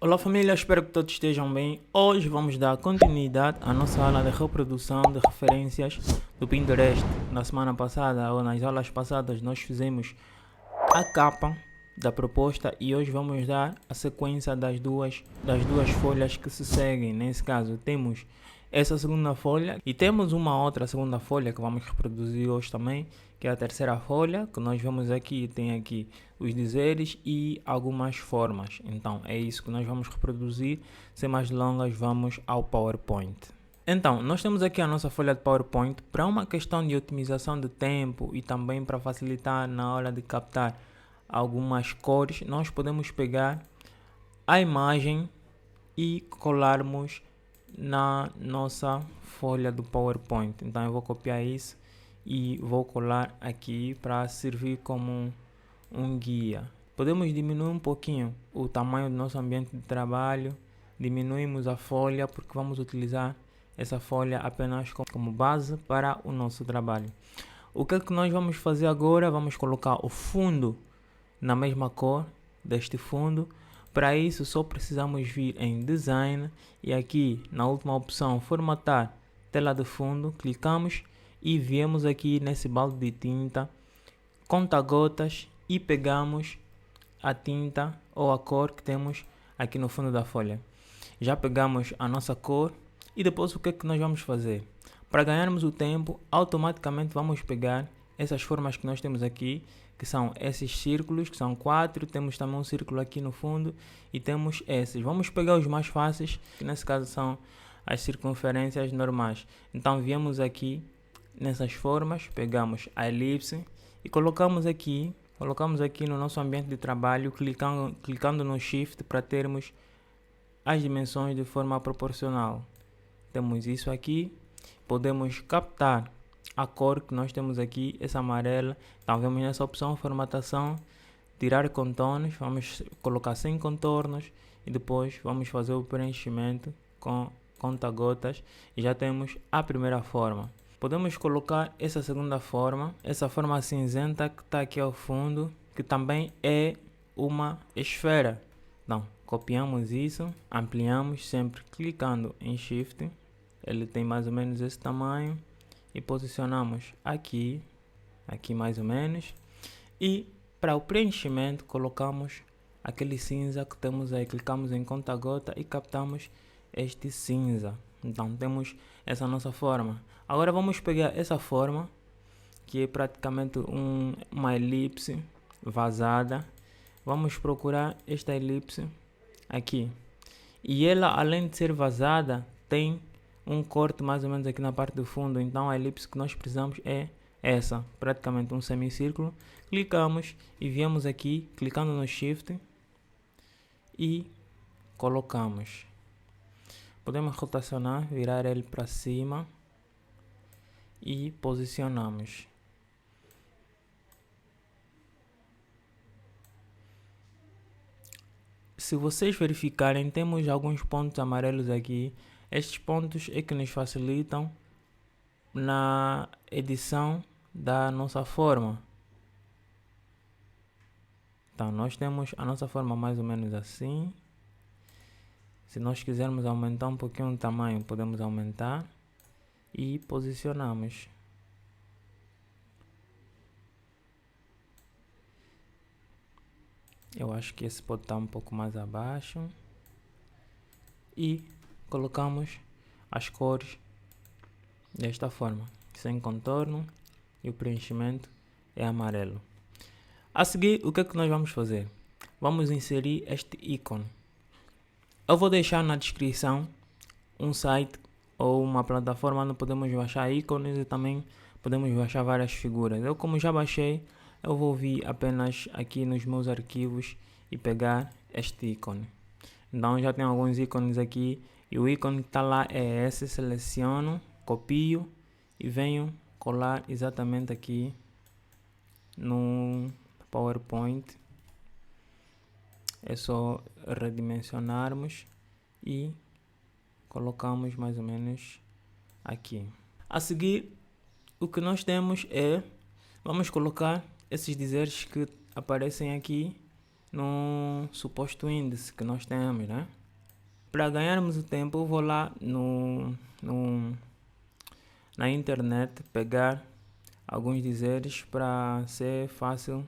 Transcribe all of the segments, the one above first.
Olá família, espero que todos estejam bem. Hoje vamos dar continuidade à nossa aula de reprodução de referências do Pinterest. Na semana passada ou nas aulas passadas nós fizemos a capa da proposta e hoje vamos dar a sequência das duas folhas que se seguem. Nesse caso temos essa segunda folha e temos uma outra segunda folha que vamos reproduzir hoje também, que é a terceira folha, que nós vemos aqui, tem aqui os dizeres e algumas formas. Então é isso que nós vamos reproduzir. Sem mais delongas, vamos ao PowerPoint. Então, nós temos aqui a nossa folha de PowerPoint para uma questão de otimização de tempo e também para facilitar na hora de captar algumas cores. Nós podemos pegar a imagem e colarmos na nossa folha do PowerPoint. Então eu vou copiar isso e vou colar aqui para servir como um guia. Podemos diminuir um pouquinho o tamanho do nosso ambiente de trabalho, diminuímos a folha porque vamos utilizar essa folha apenas como base para o nosso trabalho. O que é que nós vamos fazer agora? Vamos colocar o fundo na mesma cor deste fundo. Para isso só precisamos vir em Design e aqui na última opção Formatar Tela de Fundo, clicamos e viemos aqui nesse balde de tinta conta-gotas e pegamos a tinta ou a cor que temos aqui no fundo da folha. Já pegamos a nossa cor e depois o que é que nós vamos fazer? Para ganharmos o tempo, automaticamente vamos pegar essas formas que nós temos aqui, que são esses círculos, que são 4, temos também um círculo aqui no fundo e temos esses. Vamos pegar os mais fáceis, que nesse caso são as circunferências normais. Então viemos aqui nessas formas, pegamos a elipse e colocamos aqui no nosso ambiente de trabalho, clicando no Shift para termos as dimensões de forma proporcional. Temos isso aqui, podemos captar a cor que nós temos aqui, essa amarela. Então vamos nessa opção formatação, tirar contornos, vamos colocar sem contornos e depois vamos fazer o preenchimento com conta-gotas e já temos a primeira forma. Podemos colocar essa segunda forma, essa forma cinzenta que está aqui ao fundo, que também é uma esfera. Então copiamos isso, ampliamos sempre clicando em Shift, ele tem mais ou menos esse tamanho. E posicionamos aqui mais ou menos. E para o preenchimento colocamos aquele cinza que temos aí. Clicamos em conta-gota e captamos este cinza. Então temos essa nossa forma. Agora vamos pegar essa forma, que é praticamente uma elipse vazada. Vamos procurar esta elipse aqui. E ela, além de ser vazada, tem um corte mais ou menos aqui na parte do fundo. Então a elipse que nós precisamos é essa, praticamente um semicírculo. Clicamos e viemos aqui clicando no Shift e colocamos. Podemos rotacionar, virar ele para cima e posicionamos. Se vocês verificarem, temos alguns pontos amarelos aqui. Estes pontos é que nos facilitam na edição da nossa forma. Então nós temos a nossa forma mais ou menos assim. Se nós quisermos aumentar um pouquinho o tamanho, podemos aumentar e posicionamos. Eu acho que esse pode estar um pouco mais abaixo. E colocamos as cores desta forma, sem contorno, e o preenchimento é amarelo. A seguir, o que é que nós vamos fazer? Vamos inserir este ícone. Eu vou deixar na descrição um site ou uma plataforma onde podemos baixar ícones e também podemos baixar várias figuras. Eu, como já baixei, eu vou vir apenas aqui nos meus arquivos e pegar este ícone. Então já tem alguns ícones aqui e o ícone que está lá é esse. Seleciono, copio e venho colar exatamente aqui no PowerPoint. É só redimensionarmos e colocamos mais ou menos aqui. A seguir, o que nós temos é, vamos colocar esses dizeres que aparecem aqui no suposto índice que nós temos, né? Para ganharmos o tempo, eu vou lá na internet pegar alguns dizeres para ser fácil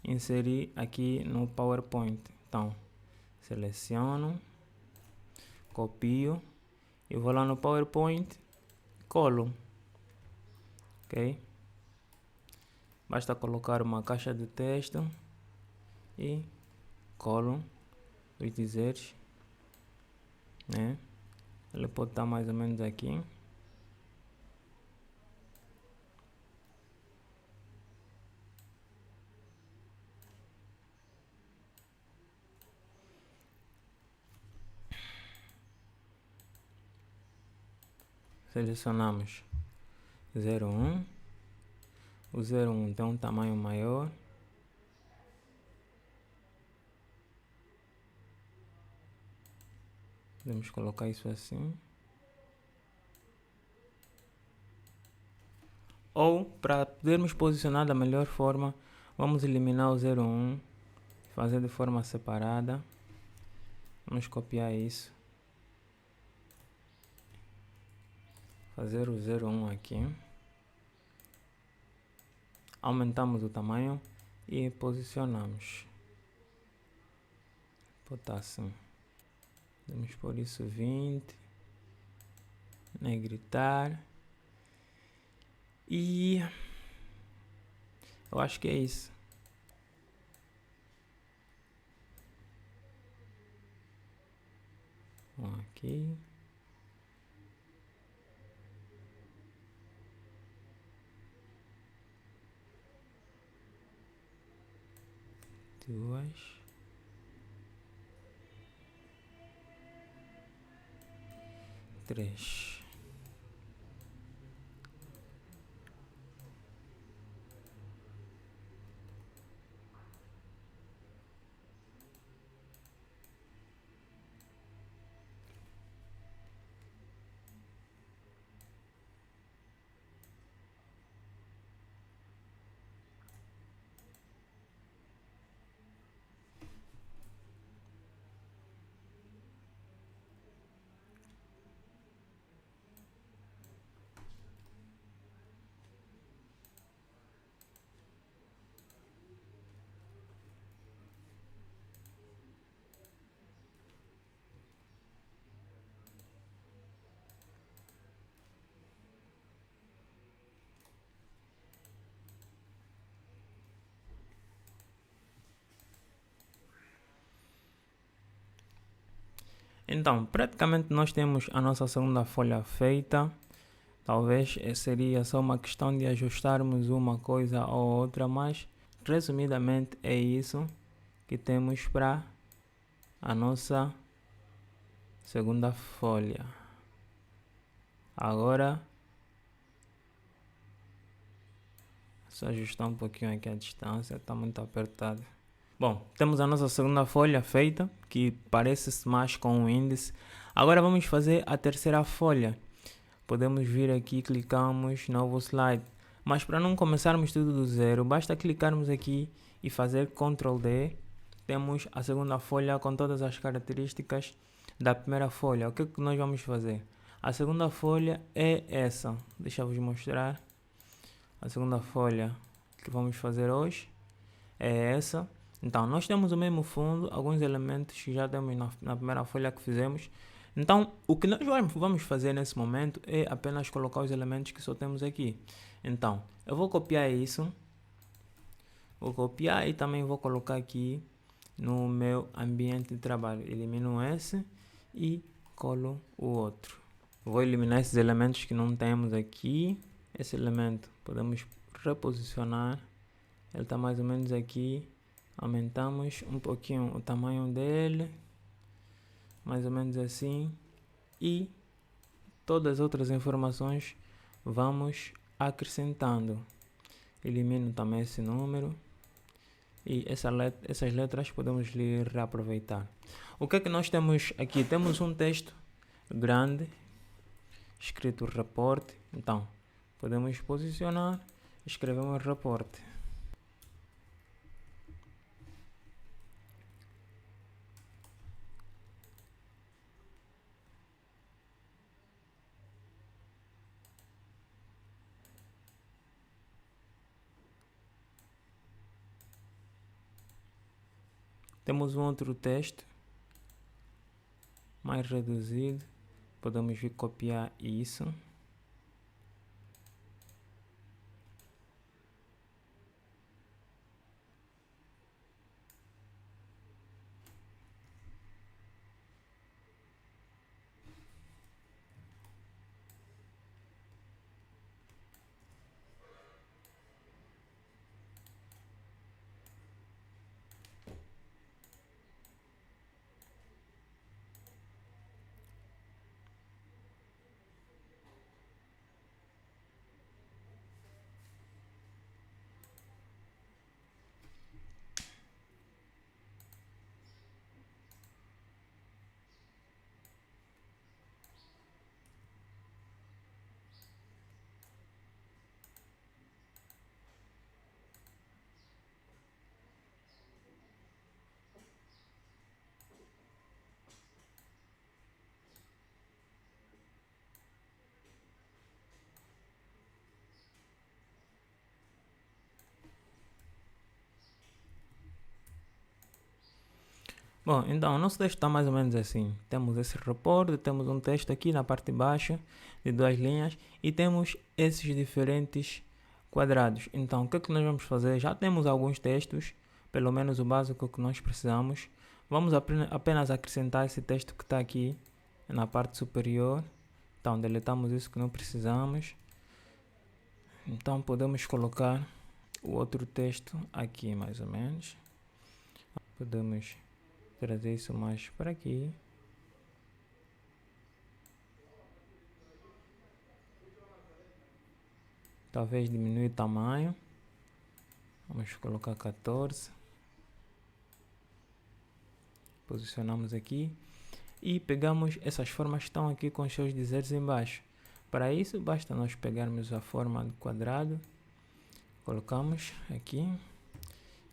inserir aqui no PowerPoint. Então, seleciono, copio e vou lá no PowerPoint, colo, ok? Basta colocar uma caixa de texto e colo os dizeres, né? Ele pode estar mais ou menos aqui. Selecionamos 01. O 01 tem um tamanho maior. Podemos colocar isso assim. Ou, para podermos posicionar da melhor forma, vamos eliminar o 01, fazer de forma separada. Vamos copiar isso. Fazer o 01 aqui. Aumentamos o tamanho e posicionamos. Botar assim. Vamos por isso 20. Negritar. E eu acho que é isso. Aqui. Duas. Três. Então, praticamente nós temos a nossa segunda folha feita. Talvez seria só uma questão de ajustarmos uma coisa ou outra, mas resumidamente é isso que temos para a nossa segunda folha. Agora, só ajustar um pouquinho aqui a distância, está muito apertado. Bom, temos a nossa segunda folha feita, que parece mais com o índice. Agora vamos fazer a terceira folha. Podemos vir aqui, clicamos, novo slide. Mas para não começarmos tudo do zero, basta clicarmos aqui e fazer Ctrl D. Temos a segunda folha com todas as características da primeira folha. O que é que nós vamos fazer? A segunda folha é essa. Deixa eu vos mostrar. A segunda folha que vamos fazer hoje é essa. Então, nós temos o mesmo fundo, alguns elementos que já temos na primeira folha que fizemos. Então, o que nós vamos fazer nesse momento é apenas colocar os elementos que só temos aqui. Então, eu vou copiar isso. Vou copiar e também vou colocar aqui no meu ambiente de trabalho. Elimino esse e colo o outro. Vou eliminar esses elementos que não temos aqui. Esse elemento podemos reposicionar. Ele está mais ou menos aqui. Aumentamos um pouquinho o tamanho dele, mais ou menos assim, e todas as outras informações vamos acrescentando. Elimino também esse número e essas letras podemos reaproveitar. O que é que nós temos aqui? Temos um texto grande escrito reporte. Então podemos posicionar, escrevemos reporte. Temos um outro texto mais reduzido, podemos vir copiar isso. Bom, então o nosso texto está mais ou menos assim. Temos esse reporte, temos um texto aqui na parte de baixo de 2 linhas e temos esses diferentes quadrados. Então o que é que nós vamos fazer? Já temos alguns textos, pelo menos o básico que nós precisamos. Vamos apenas acrescentar esse texto que está aqui na parte superior. Então deletamos isso que não precisamos. Então podemos colocar o outro texto aqui mais ou menos. Podemos trazer isso mais para aqui. Talvez diminuir o tamanho. Vamos colocar 14. Posicionamos aqui. E pegamos essas formas que estão aqui com os seus dizeres embaixo. Para isso, basta nós pegarmos a forma do quadrado. Colocamos aqui.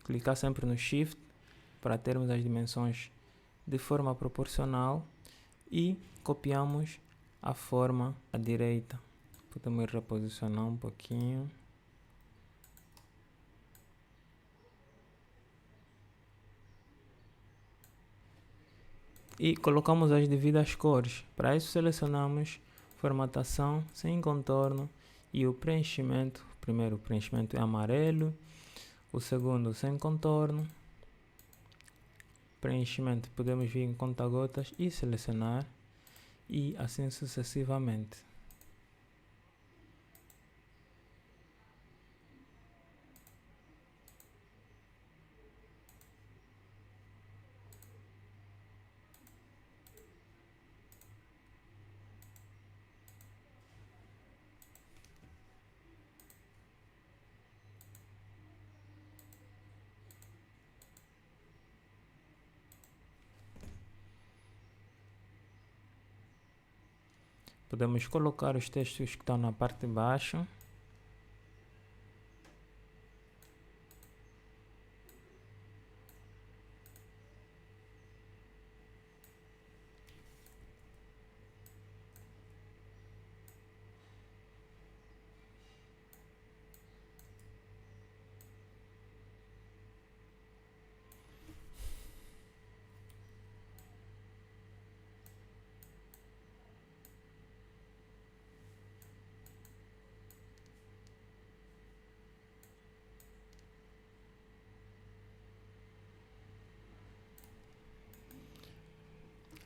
Clicar sempre no Shift para termos as dimensões de forma proporcional e copiamos a forma à direita. Podemos reposicionar um pouquinho. E colocamos as devidas cores. Para isso selecionamos formatação sem contorno e o preenchimento. O primeiro preenchimento é amarelo, o segundo sem contorno. Preenchimento podemos vir em conta-gotas e selecionar e assim sucessivamente. Podemos colocar os textos que estão na parte de baixo.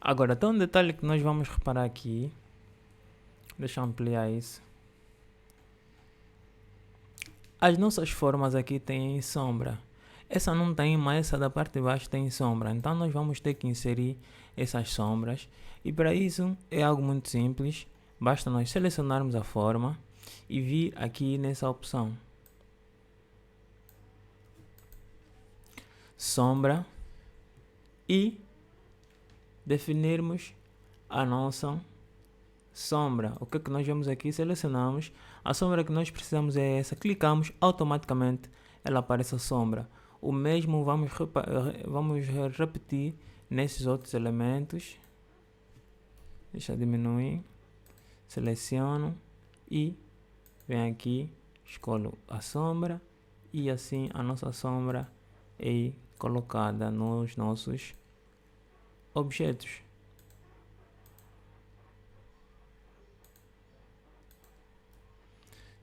Agora, tem um detalhe que nós vamos reparar aqui. Deixa eu ampliar isso. As nossas formas aqui têm sombra. Essa não tem, mas essa da parte de baixo tem sombra. Então nós vamos ter que inserir essas sombras. E para isso é algo muito simples. Basta nós selecionarmos a forma e vir aqui nessa opção. Sombra. E definirmos a nossa sombra. O que é que nós vemos aqui? Selecionamos. A sombra que nós precisamos é essa. Clicamos, automaticamente ela aparece a sombra. O mesmo vamos repetir nesses outros elementos. Deixa eu diminuir. Seleciono e venho aqui, escolho a sombra e assim a nossa sombra é colocada nos nossos objetos.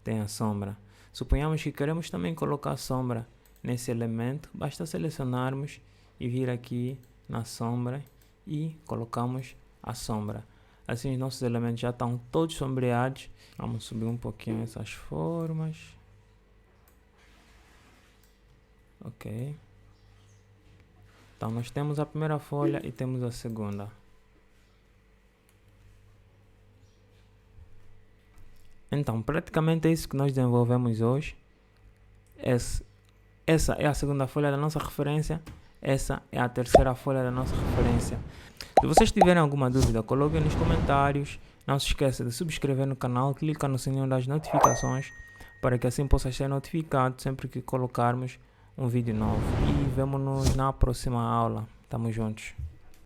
Tem a sombra. Suponhamos que queremos também colocar sombra nesse elemento, basta selecionarmos e vir aqui na sombra e colocamos a sombra. Assim os nossos elementos já estão todos sombreados. Vamos subir um pouquinho essas formas. Ok. Então nós temos a primeira folha e temos a segunda. Então praticamente é isso que nós desenvolvemos hoje. Essa é a segunda folha da nossa referência. Essa é a terceira folha da nossa referência. Se vocês tiverem alguma dúvida, coloquem nos comentários. Não se esqueça de subscrever no canal, clica no sininho das notificações para que assim possa ser notificado sempre que colocarmos um vídeo novo. E vemo-nos na próxima aula. Tamo juntos.